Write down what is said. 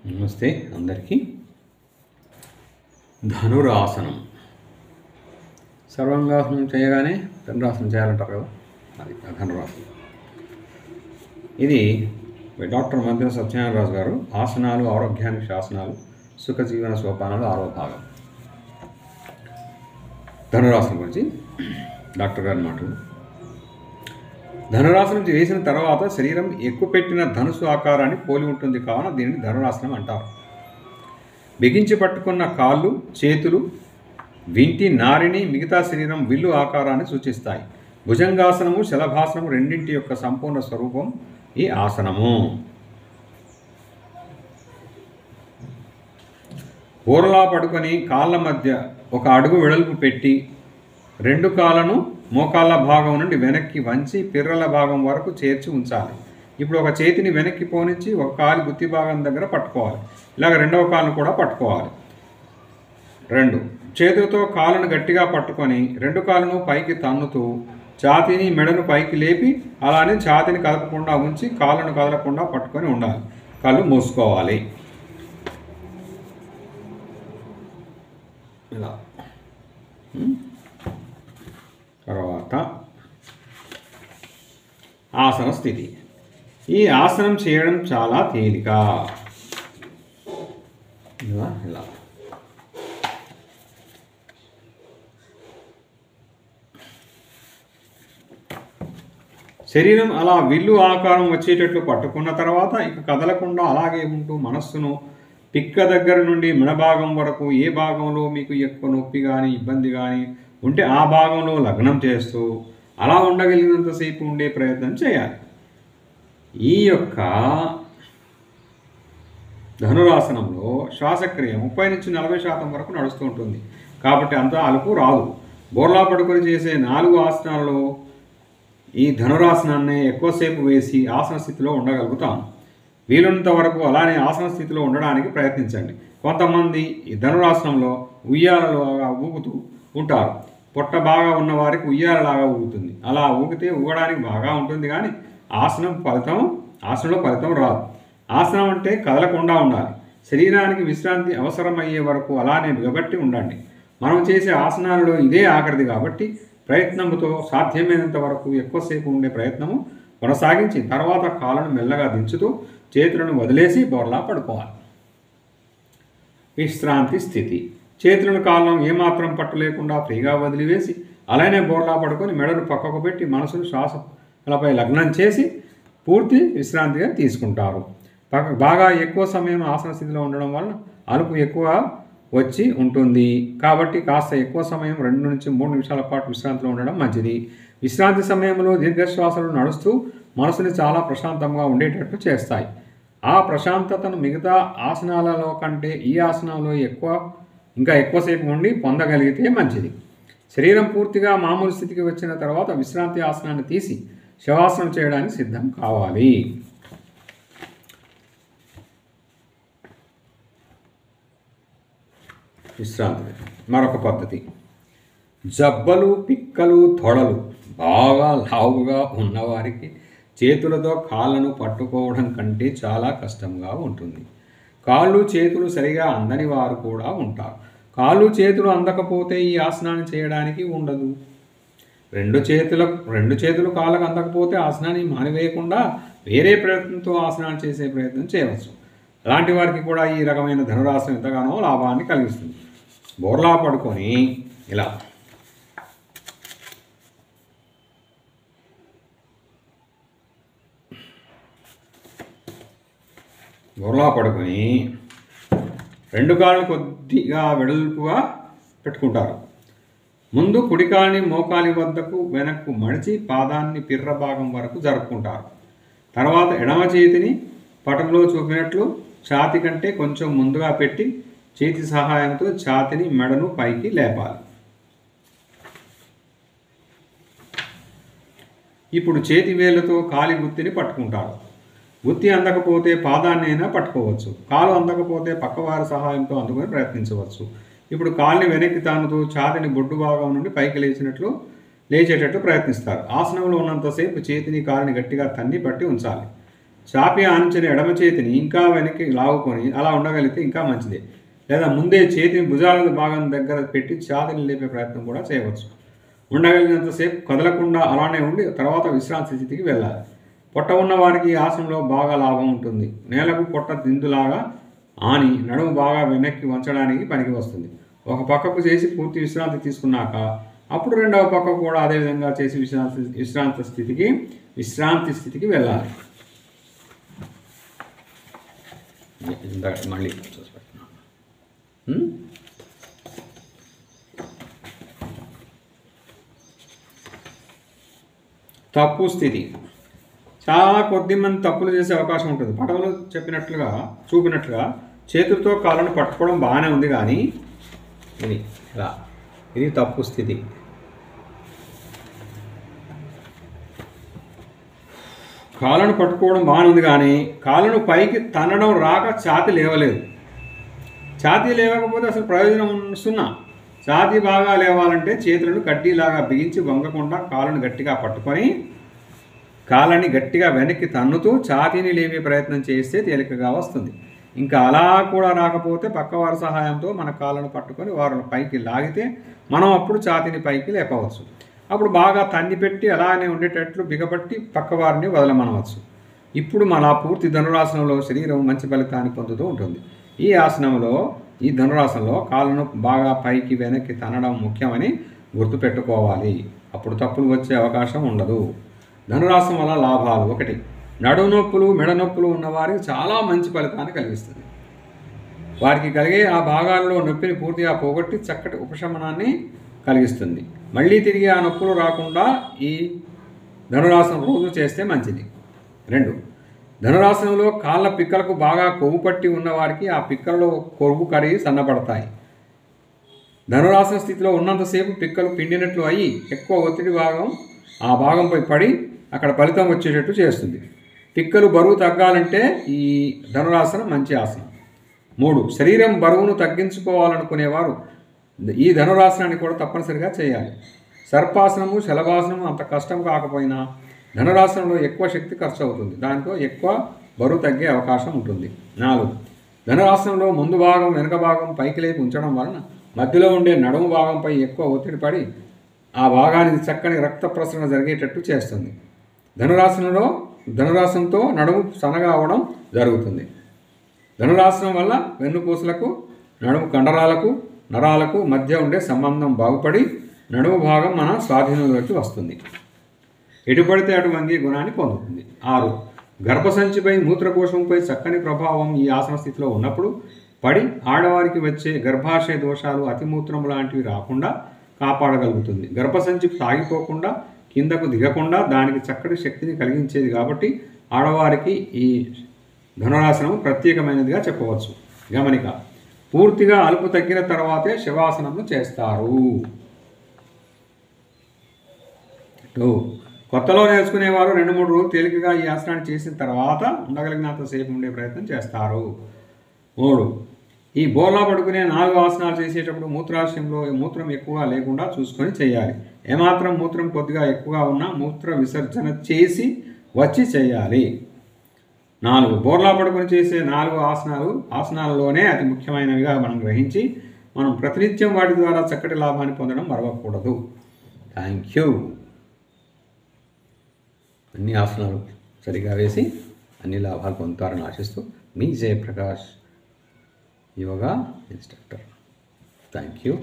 నమస్తే అందరికీ. ధనురాసనం సర్వాంగాసనం చేయగానే ధనురాసనం చేయాలంటారు కదా, అది ధనురాసనం. ఇది డాక్టర్ మధ్య సత్యనారాయణ గారు ఆసనాలు ఆరోగ్యానికి శాసనాలు సుఖజీవన సోపానాలు 6వ భాగం. ధనురాసనం గురించి డాక్టర్ గారి మాటలు. ధనురాసనం చేసిన తర్వాత శరీరం ఎక్కుపెట్టిన ధనుసు ఆకారాన్ని పోలి ఉంటుంది కావున దీనిని ధనురాసనం అంటారు. బిగించి పట్టుకున్న కాళ్ళు చేతులు వింటి నారిని మిగతా శరీరం విల్లు ఆకారాన్ని సూచిస్తాయి. భుజంగాసనము శలభాసనము రెండింటి యొక్క సంపూర్ణ స్వరూపం ఈ ఆసనము. ఊరలా పడుకొని కాళ్ళ మధ్య ఒక అడుగు వెడల్పు పెట్టి రెండు కాళ్ళను మోకాళ్ళ భాగం నుండి వెనక్కి వంచి పిర్రల భాగం వరకు చేర్చి ఉంచాలి. ఇప్పుడు ఒక చేతిని వెనక్కి పోనిచ్చి ఒక కాలు గుత్తి భాగం దగ్గర పట్టుకోవాలి. ఇలాగ రెండవ కాలును కూడా పట్టుకోవాలి. రెండు చేతులతో కాళ్ళను గట్టిగా పట్టుకొని రెండు కాళ్ళను పైకి తన్నుతూ ఛాతీని మెడను పైకి లేపి అలానే ఛాతీని కదపకుండా ఉంచి కాళ్ళను కదలకుండా పట్టుకొని ఉండాలి. కళ్ళు మూసుకోవాలి. ఇలా తర్వాత ఆసన స్థితి. ఈ ఆసనం చేయడం చాలా తేలిక. ఇలా శరీరం అలా విల్లు ఆకారం వచ్చేటట్లు పట్టుకున్న తర్వాత ఇక కదలకుండా అలాగే ఉంటూ మనస్సును పిక్క దగ్గర నుండి మెడభాగం వరకు ఏ భాగంలో మీకు ఎక్కువ నొప్పి కానీ ఇబ్బంది కానీ ఉంటే ఆ భాగంలో లగ్నం చేస్తూ అలా ఉండగలిగినంతసేపు ఉండే ప్రయత్నం చేయాలి. ఈ యొక్క ధనురాసనంలో శ్వాసక్రియ 30 నుంచి 40% వరకు నడుస్తూ ఉంటుంది కాబట్టి అంత అలుపు రాదు. బోర్లా పడుకొని చేసే 4 ఆసనాలలో ఈ ధనురాసనాన్ని ఎక్కువసేపు వేసి ఆసన స్థితిలో ఉండగలుగుతాం. వీలున్నంత వరకు అలానే ఆసన స్థితిలో ఉండడానికి ప్రయత్నించండి. కొంతమంది ఈ ధనురాసనంలో ఉయ్యాలలాగా ఊగుతూ ఉంటారు. పొట్ట బాగా ఉన్న వారికి ఉయ్యాలలాగా ఊగుతుంది. అలా ఊగితే ఊగడానికి బాగా ఉంటుంది కానీ ఆసనంలో ఫలితం రాదు. ఆసనం అంటే కదలకుండా ఉండాలి. శరీరానికి విశ్రాంతి అవసరమయ్యే వరకు అలానే బిగబట్టి ఉండండి. మనం చేసే ఆసనాలలో ఇదే ఆఖరిది కాబట్టి ప్రయత్నముతో సాధ్యమైనంత వరకు ఎక్కువసేపు ఉండే ప్రయత్నము కొనసాగించి తర్వాత కాళ్ళను మెల్లగా దించుతూ చేతులను వదిలేసి బోర్లా పడుకోవాలి. విశ్రాంతి స్థితి. చేతులను కాళ్ళను ఏమాత్రం పట్టు లేకుండా ఫ్రీగా వదిలివేసి అలానే బోర్లా పడుకొని మెడను పక్కకు పెట్టి మనసును శ్వాసలపై లగ్నం చేసి పూర్తి విశ్రాంతిగా తీసుకుంటారు. బాగా ఎక్కువ సమయం ఆసన స్థితిలో ఉండడం వలన అలుపు ఎక్కువ వచ్చి ఉంటుంది కాబట్టి కాస్త ఎక్కువ సమయం 2 నుంచి 3 నిమిషాల పాటు విశ్రాంతిలో ఉండడం మంచిది. విశ్రాంతి సమయంలో దీర్ఘశ్వాసలు నడుస్తూ మనసుని చాలా ప్రశాంతంగా ఉండేటట్లు చేస్తాయి. ఆ ప్రశాంతతను మిగతా ఆసనాలలో కంటే ఈ ఆసనంలో ఇంకా ఎక్కువసేపు ఉండి పొందగలిగితే మంచిది. శరీరం పూర్తిగా మామూలు స్థితికి వచ్చిన తర్వాత విశ్రాంతి ఆసనాన్ని తీసి శవాసనం చేయడానికి సిద్ధం కావాలి. విశ్రాంతి మరొక పద్ధతి. జబ్బలు పిక్కలు తొడలు బాగా లావుగా ఉన్నవారికి చేతులతో కాళ్ళను పట్టుకోవడం కంటే చాలా కష్టంగా ఉంటుంది. కాళ్ళు చేతులు సరిగా అందని వారు కూడా ఉంటారు. కాళ్ళు చేతులు అందకపోతే ఈ ఆసనాన్ని చేయడానికి ఉండదు. రెండు చేతులు కాళ్ళకు అందకపోతే ఆసనాన్ని మానివేయకుండా వేరే ప్రయత్నంతో ఆసనాన్ని చేసే ప్రయత్నం చేయవచ్చు. అలాంటి వారికి కూడా ఈ రకమైన ధనురాసనం ఎంతగానో లాభాన్ని కలిగిస్తుంది. బోర్లా పడుకొని ఇలా రెండు కాళ్ళను కొద్దిగా వెడల్పుగా పెట్టుకుంటారు. ముందు కుడికాళ్ళని మోకాలి వద్దకు వెనక్కు మడిచి పాదాన్ని పిర్ర భాగం వరకు జరుపుకుంటారు. తర్వాత ఎడమ చేతిని పటంలో చూపినట్లు ఛాతి కంటే కొంచెం ముందుగా పెట్టి చేతి సహాయంతో ఛాతిని మెడను పైకి లేపాలి. ఇప్పుడు చేతి వేళ్లతో కాలి గుత్తిని పట్టుకుంటారు. గుత్తి అందకపోతే పాదాన్నైనా పట్టుకోవచ్చు. కాలు అందకపోతే పక్కవారి సహాయంతో అందుకొని ప్రయత్నించవచ్చు. ఇప్పుడు కాలుని వెనక్కి తానుతూ ఛాతిని బొడ్డు భాగం నుండి పైకి లేచేటట్లు ప్రయత్నిస్తారు. ఆసనంలో ఉన్నంతసేపు చేతిని కాలుని గట్టిగా తన్ని పట్టి ఉంచాలి. చాపి ఆనించిన ఎడమ చేతిని ఇంకా వెనక్కి లావుకొని అలా ఉండగలిగితే ఇంకా మంచిది. లేదా ముందే చేతిని భుజాల భాగం దగ్గర పెట్టి ఛాతీని లేపే ప్రయత్నం కూడా చేయవచ్చు. ఉండగలిగినంతసేపు కదలకుండా అలానే ఉండి తర్వాత విశ్రాంతి స్థితికి వెళ్ళాలి. పొట్ట ఉన్న వారికి ఈ ఆసనంలో బాగా లాభం ఉంటుంది. నేలకు పొట్ట దిందులాగా ఆని నడుము బాగా వెనక్కి వంచడానికి పనికి వస్తుంది. ఒక పక్కకు చేసి పూర్తి విశ్రాంతి తీసుకున్నాక అప్పుడు రెండవ పక్కకు కూడా అదేవిధంగా చేసి విశ్రాంతి స్థితికి వెళ్ళాలి. మళ్ళీ చూసి పెడుతున్నాను. తప్పు స్థితి. చాలా కొద్ది మంది తప్పులు చేసే అవకాశం ఉంటుంది. పటంలో చూపినట్లుగా చేతులతో కాళ్ళను పట్టుకోవడం బాగానే ఉంది, కానీ ఇది తప్పు స్థితి. కాళ్ళను పట్టుకోవడం బాగానే ఉంది, కానీ కాళ్ళను పైకి తన్నడం రాక ఛాతీ లేవలేదు. ఛాతీ లేవకపోతే అసలు ప్రయోజనం సున్నా. ఛాతీ బాగా లేవాలంటే చేతులను కడ్డీలాగా బిగించి వంగకుండా కాళ్ళను గట్టిగా పట్టుకొని కాళ్ళని గట్టిగా వెనక్కి తన్నుతూ ఛాతీని లేపే ప్రయత్నం చేస్తే తేలికగా వస్తుంది. ఇంకా అలా కూడా రాకపోతే పక్కవారి సహాయంతో మన కాళ్ళను పట్టుకొని వారిని పైకి లాగితే మనం అప్పుడు ఛాతీని పైకి లేపవచ్చు. అప్పుడు బాగా తన్ని పెట్టి అలానే ఉండేటట్లు బిగపట్టి పక్కవారిని వదలమనవచ్చు. ఇప్పుడు మన పూర్తి ధనురాసనంలో శరీరం మంచి ఫలితాన్ని పొందుతూ ఉంటుంది. ఈ ధనురాసనంలో కాళ్ళను బాగా పైకి వెనక్కి తనడం ముఖ్యమని గుర్తుపెట్టుకోవాలి. అప్పుడు తప్పులు వచ్చే అవకాశం ఉండదు. ధనురాసనం వల్ల లాభాలు: 1. నడుము నొప్పులు, మెడ నొప్పులు ఉన్నవారికి చాలా మంచి ఫలితాన్ని కలిగిస్తుంది. వారికి కలిగే ఆ భాగాల్లో నొప్పిని పూర్తిగా పోగొట్టి చక్కటి ఉపశమనాన్ని కలిగిస్తుంది. మళ్ళీ తిరిగి ఆ నొప్పులు రాకుండా ఈ ధనురాసనం రోజు చేస్తే మంచిది. 2. ధనురాసనంలో కాళ్ళ పిక్కలకు బాగా కొవ్వు పట్టి ఉన్నవారికి ఆ పిక్కలలో కొవ్వు కరిగి సన్నపడతాయి. ధనురాసన స్థితిలో ఉన్నంతసేపు పిక్కలు పిండినట్లు అయ్యి ఎక్కువ ఒత్తిడి ఆ భాగంపై పడి అక్కడ ఫలితం వచ్చేటట్టు చేస్తుంది. పిక్కలు బరువు తగ్గాలంటే ఈ ధనురాసనం మంచి ఆసనం. 3. శరీరం బరువును తగ్గించుకోవాలనుకునేవారు ఈ ధనురాసనాన్ని కూడా తప్పనిసరిగా చేయాలి. సర్పాసనము, శలభాసనము అంత కష్టం కాకపోయినా ధనురాసనంలో ఎక్కువ శక్తి ఖర్చు అవుతుంది. దాంతో ఎక్కువ బరువు తగ్గే అవకాశం ఉంటుంది. 4. ధనురాసనంలో ముందు భాగం, వెనుక భాగం పైకి లేపి ఉంచడం వలన మధ్యలో ఉండే నడుము భాగంపై ఎక్కువ ఒత్తిడి పడి ఆ భాగానికి చక్కని రక్త ప్రసరణ జరిగేటట్టు చేస్తుంది. ధనురాసనంతో నడుము సన్నగా అవడం జరుగుతుంది. ధనురాసనం వల్ల వెన్నుపూసలకు, నడుము కండరాలకు, నరాలకు మధ్య ఉండే సంబంధం బాగుపడి నడుము భాగం మన స్వాధీనంలోకి వస్తుంది. ఎటుపడితే అటు వంగే గుణాన్ని పొందుతుంది. 6. గర్భసంచిపై, మూత్రకోశంపై చక్కని ప్రభావం ఈ ఆసన స్థితిలో ఉన్నప్పుడు పడి ఆడవారికి వచ్చే గర్భాశయ దోషాలు, అతిమూత్రం లాంటివి రాకుండా కాపాడగలుగుతుంది. గర్భసంచి సాగిపోకుండా కిందకు దిగకుండా దానికి చక్కటి శక్తిని కలిగించేది కాబట్టి ఆడవారికి ఈ ధనురాసనం ప్రత్యేకమైనదిగా చెప్పవచ్చు. గమనిక: పూర్తిగా అలుపు తగ్గిన తర్వాతే శవాసనంను చేస్తారు. 2. కొత్తలో నేర్చుకునేవారు 2-3 రోజులు తేలికగా ఈ ఆసనాన్ని చేసిన తర్వాత ఉండగలిగినంతసేపు ఉండే ప్రయత్నం చేస్తారు. 3. ఈ బోర్లా పడుకునే 4 ఆసనాలు చేసేటప్పుడు మూత్రాశయంలో మూత్రం ఎక్కువగా లేకుండా చూసుకొని చేయాలి. ఏమాత్రం మూత్రం కొద్దిగా ఎక్కువగా ఉన్నా మూత్ర విసర్జన చేసి వచ్చి చేయాలి. 4. బోర్లా పడుకొని చేసే 4 ఆసనాలలోనే అతి ముఖ్యమైనవిగా మనం గ్రహించి మనం ప్రతినిత్యం వాటి ద్వారా చక్కటి లాభాన్ని పొందడం మరవకూడదు. Thank you. అన్ని ఆసనాలు సరిగా వేసి అన్ని లాభాలు పొందుతారని ఆశిస్తూ మీ Jayaprakash, yoga instructor. Thank you.